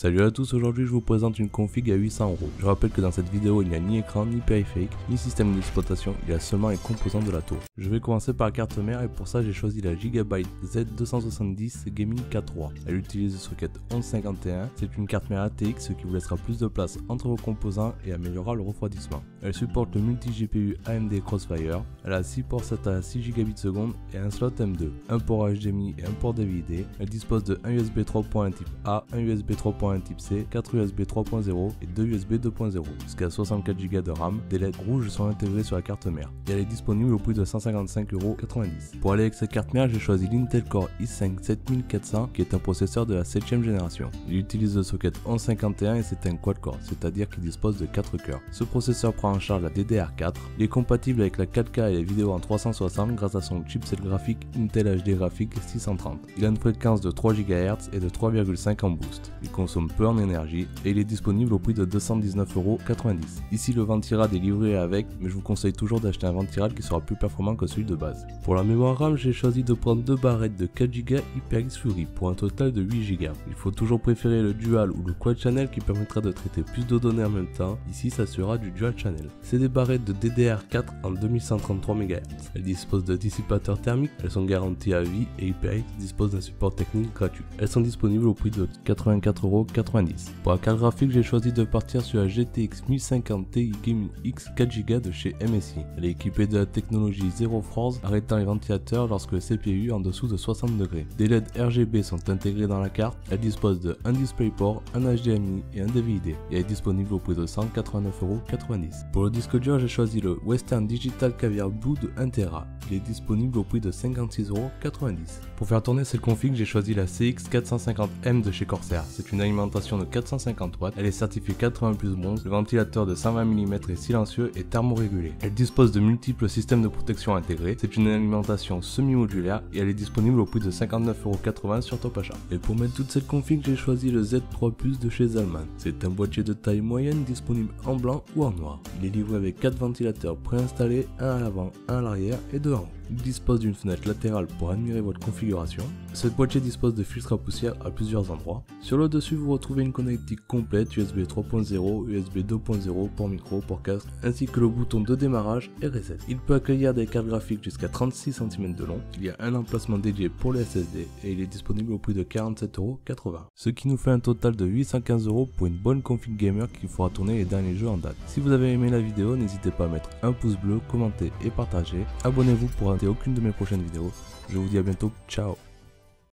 Salut à tous, aujourd'hui je vous présente une config à 800 €. Je rappelle que dans cette vidéo il n'y a ni écran, ni périphérique, ni système d'exploitation, il y a seulement les composants de la tour. Je vais commencer par la carte mère et pour ça j'ai choisi la Gigabyte Z270 Gaming K3. Elle utilise le socket 1151, c'est une carte mère ATX ce qui vous laissera plus de place entre vos composants et améliorera le refroidissement. Elle supporte le multi-GPU AMD Crossfire, elle a 6 ports SATA à 6 Gbps et un slot M2, un port HDMI et un port DVD. Elle dispose de 1 USB 3.1 type A, un USB 3.1 type C, 4 USB 3.0 et 2 USB 2.0. Jusqu'à 64 Go de RAM, des LED rouges sont intégrés sur la carte mère et elle est disponible au prix de 155,90 €. Pour aller avec cette carte mère, j'ai choisi l'Intel Core i5 7400 qui est un processeur de la 7ème génération. Il utilise le socket 1151 et c'est un quad-core, c'est-à-dire qu'il dispose de 4 cœurs. Ce processeur prend en charge la DDR4, il est compatible avec la 4K et les vidéos en 360 grâce à son chipset graphique Intel HD Graphics 630. Il a une fréquence de 3 GHz et de 3,5 en boost. Il consomme peu en énergie et il est disponible au prix de 219,90 €. Ici le Ventirad est livré avec, mais je vous conseille toujours d'acheter un Ventirad qui sera plus performant que celui de base. Pour la mémoire RAM, j'ai choisi de prendre deux barrettes de 4 Go HyperX Fury pour un total de 8 Go. Il faut toujours préférer le dual ou le quad channel qui permettra de traiter plus de données en même temps. Ici ça sera du dual channel. C'est des barrettes de DDR4 en 2133 MHz. Elles disposent de dissipateurs thermiques, elles sont garanties à vie et HyperX dispose d'un support technique gratuit. Elles sont disponibles au prix de 84,90 €. Pour la carte graphique, j'ai choisi de partir sur la GTX 1050 Ti Gaming X 4 Go de chez MSI. Elle est équipée de la technologie Zero Force, arrêtant les ventilateurs lorsque le CPU est en dessous de 60 degrés. Des LED RGB sont intégrés dans la carte. Elle dispose de un DisplayPort, un HDMI et un DVD. Et elle est disponible au prix de 189,90 €. Pour le disque dur, j'ai choisi le Western Digital Caviar Blue de 1 Tera. Il est disponible au prix de 56,90 €. Pour faire tourner cette config, j'ai choisi la CX450M de chez Corsair. C'est une alimentation de 450 watts, elle est certifiée 80+ bronze, le ventilateur de 120 mm est silencieux et thermorégulé. Elle dispose de multiples systèmes de protection intégrés, c'est une alimentation semi-modulaire et elle est disponible au prix de 59,80 € sur Top Achat. Et pour mettre toute cette config, j'ai choisi le Z3 Plus de chez Zalman. C'est un boîtier de taille moyenne disponible en blanc ou en noir. Il est livré avec 4 ventilateurs préinstallés, un à l'avant, un à l'arrière et deux en haut. Il dispose d'une fenêtre latérale pour admirer votre configuration. Ce boîtier dispose de filtres à poussière à plusieurs endroits. Sur le dessus, vous retrouvez une connectique complète USB 3.0, USB 2.0, port micro, port casque, ainsi que le bouton de démarrage et reset. Il peut accueillir des cartes graphiques jusqu'à 36 cm de long. Il y a un emplacement dédié pour les SSD et il est disponible au prix de 47,80 €. Ce qui nous fait un total de 815 € pour une bonne config gamer qui fera tourner les derniers jeux en date. Si vous avez aimé la vidéo, n'hésitez pas à mettre un pouce bleu, commenter et partager. Abonnez-vous pour rater aucune de mes prochaines vidéos. Je vous dis à bientôt, ciao.